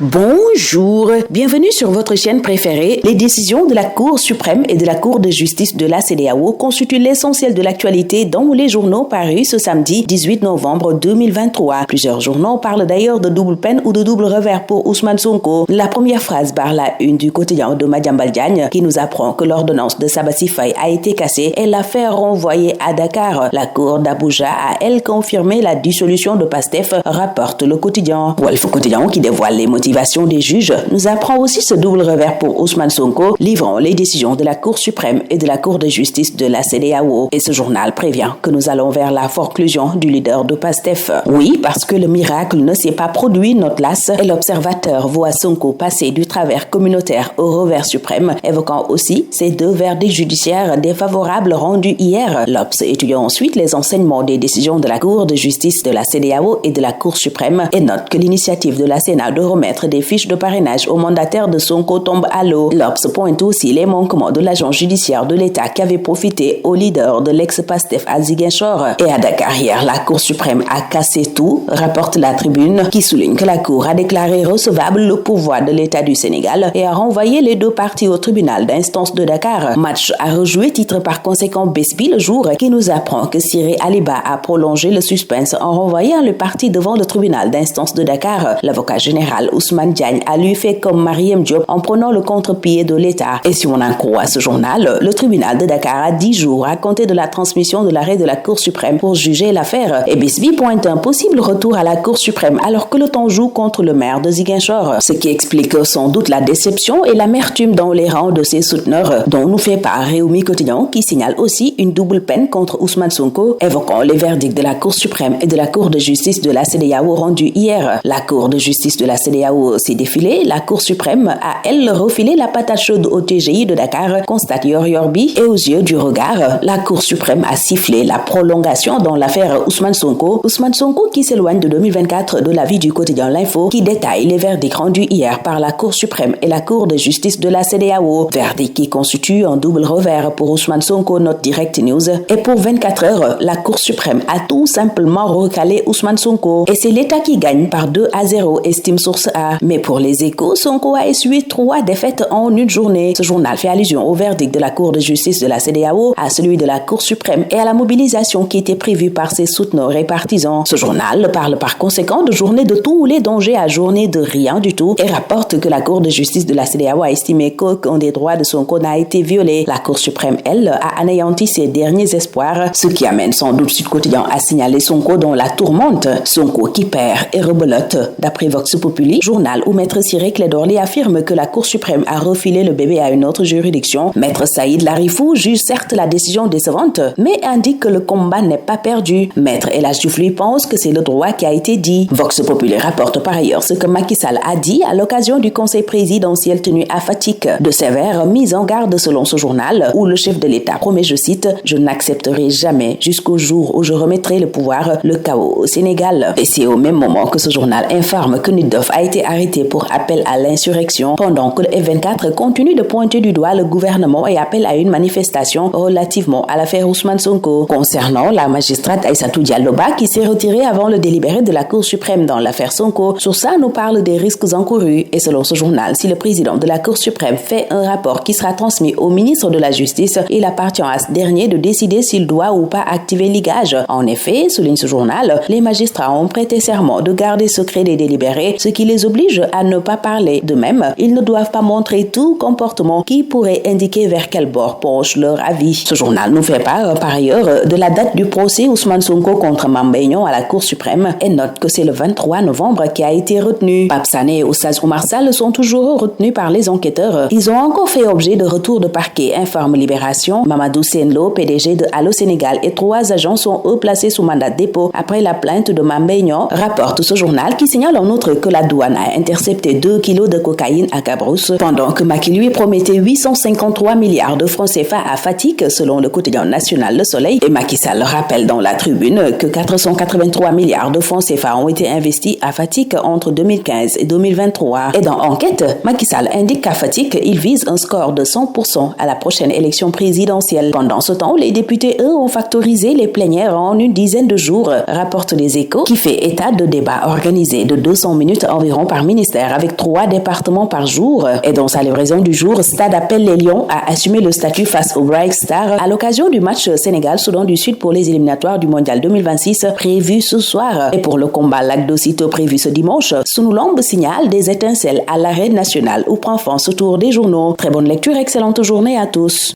Bonjour, bienvenue sur votre chaîne préférée. Les décisions de la Cour suprême et de la Cour de justice de la CEDEAO constituent l'essentiel de l'actualité dans les journaux parus ce samedi 18 novembre 2023. Plusieurs journaux parlent d'ailleurs de double peine ou de double revers pour Ousmane Sonko. La première phrase barre la une du quotidien de Madiambal Diagne qui nous apprend que l'ordonnance de Sabassi Faye a été cassée et l'affaire renvoyée à Dakar. La Cour d'Abuja a, elle, confirmé la dissolution de PASTEF, rapporte le quotidien. Wolf Quotidien qui dévoile les motifs des juges nous apprend aussi ce double revers pour Ousmane Sonko, livrant les décisions de la Cour suprême et de la Cour de justice de la CEDEAO. Et ce journal prévient que nous allons vers la forclusion du leader de PASTEF. Oui, parce que le miracle ne s'est pas produit, note l'As, et l'observateur voit Sonko passer du travers communautaire au revers suprême, évoquant aussi ces deux verdicts judiciaires défavorables rendus hier. L'Obs étudiant ensuite les enseignements des décisions de la Cour de justice de la CEDEAO et de la Cour suprême et note que l'initiative de la Sénat de remettre des fiches de parrainage aux mandataires de Sonko tombe à l'eau. L'Obs pointe aussi les manquements de l'agent judiciaire de l'État qui avait profité au leader de l'ex-PASTEF à Ziguinchor. Et à Dakar hier, la Cour suprême a cassé tout, rapporte la Tribune, qui souligne que la Cour a déclaré recevable le pouvoir de l'État du Sénégal et a renvoyé les deux parties au tribunal d'instance de Dakar. Match à rejouer, titre par conséquent Bespi le jour, qui nous apprend que Siré Aliba a prolongé le suspense en renvoyant le parti devant le tribunal d'instance de Dakar. L'avocat général Ousmane Diagne a lui fait comme Mariam Diop en prenant le contre-pied de l'État. Et si on en croit ce journal, le tribunal de Dakar a 10 jours à compter de la transmission de l'arrêt de la Cour suprême pour juger l'affaire. Et Besbi pointe un possible retour à la Cour suprême alors que le temps joue contre le maire de Ziguinchor. Ce qui explique sans doute la déception et l'amertume dans les rangs de ses souteneurs, dont nous fait part Réumi Quotidien qui signale aussi une double peine contre Ousmane Sonko, évoquant les verdicts de la Cour suprême et de la Cour de justice de la CEDEAO rendus hier. La Cour de justice de la CEDEAO s'est défilée, la Cour suprême a, elle, refilé la patate chaude au TGI de Dakar, constate Yorbi, et aux yeux du regard, la Cour suprême a sifflé la prolongation dans l'affaire Ousmane Sonko. Ousmane Sonko qui s'éloigne de 2024 de l'avis du quotidien L'Info, qui détaille les verdicts rendus hier par la Cour suprême et la Cour de justice de la CEDEAO. Verdict qui constitue un double revers pour Ousmane Sonko, note Direct News. Et pour 24 heures, la Cour suprême a tout simplement recalé Ousmane Sonko. Et c'est l'État qui gagne par 2-0, estime Source A. Mais pour les Échos, Sonko a essuyé 3 défaites en une journée. Ce journal fait allusion au verdict de la Cour de justice de la CEDEAO, à celui de la Cour suprême et à la mobilisation qui était prévue par ses souteneurs et partisans. Ce journal parle par conséquent de journée de tous les dangers à journée de rien du tout et rapporte que la Cour de justice de la CEDEAO a estimé qu'aucun des droits de Sonko n'a été violé. La Cour suprême, elle, a anéanti ses derniers espoirs, ce qui amène sans doute Sud Quotidien à signaler Sonko dans la tourmente. Sonko qui perd et rebelote, d'après Vox Populi, journal où Maître Ciré Clédorli affirme que la Cour suprême a refilé le bébé à une autre juridiction. Maître Saïd Larifou juge certes la décision décevante, mais indique que le combat n'est pas perdu. Maître El Hadji pense que c'est le droit qui a été dit. Vox Populi rapporte par ailleurs ce que Macky Sall a dit à l'occasion du conseil présidentiel tenu à Fatick. De sévères mises en garde selon ce journal, où le chef de l'État promet, je cite, « Je n'accepterai jamais jusqu'au jour où je remettrai le pouvoir, le chaos au Sénégal ». Et c'est au même moment que ce journal informe que Nitdoff a été arrêté pour appel à l'insurrection, pendant que le F24 continue de pointer du doigt le gouvernement et appelle à une manifestation relativement à l'affaire Ousmane Sonko. Concernant la magistrate Aïssatou Dialloba qui s'est retirée avant le délibéré de la Cour suprême dans l'affaire Sonko, sur ça nous parle des risques encourus. Et selon ce journal, si le président de la Cour suprême fait un rapport qui sera transmis au ministre de la Justice, il appartient à ce dernier de décider s'il doit ou pas activer l'IGAJ. En effet, souligne ce journal, les magistrats ont prêté serment de garder secret des délibérés, ce qui les oblige à ne pas parler. De même, ils ne doivent pas montrer tout comportement qui pourrait indiquer vers quel bord penche leur avis. Ce journal nous fait part, par ailleurs, de la date du procès Ousmane Sonko contre Mame Mbaye Niang à la Cour suprême et note que c'est le 23 novembre qui a été retenu. Pape Sané et Oustaz Oumar Sall sont toujours retenus par les enquêteurs. Ils ont encore fait objet de retour de parquet, informe Libération. Mamadou Senlo, PDG de Allo Sénégal, et 3 agents sont eux placés sous mandat de dépôt après la plainte de Mame Mbaye Niang, rapporte ce journal qui signale en outre que la douane a intercepté 2 kilos de cocaïne à Cabrousse, pendant que Macky lui promettait 853 milliards de francs CFA à Fatick, selon le quotidien national Le Soleil. Et Macky Sall rappelle dans la Tribune que 483 milliards de francs CFA ont été investis à Fatick entre 2015 et 2023. Et dans Enquête, Macky Sall indique qu'à Fatick, il vise un score de 100% à la prochaine élection présidentielle. Pendant ce temps, les députés, eux, ont factorisé les plénières en une dizaine de jours, rapporte Les Échos, qui fait état de débats organisés de 200 minutes environ par ministère avec 3 départements par jour. Et dans sa livraison du jour, Stade appelle les Lions à assumer le statut face au Bright Star à l'occasion du match Sénégal-Soudan du Sud pour les éliminatoires du Mondial 2026 prévu ce soir. Et pour le combat Lac d'Aussitôt prévu ce dimanche, Sunu Lamb signale des étincelles à l'arène nationale où prend fin ce tour des journaux. Très bonne lecture, excellente journée à tous.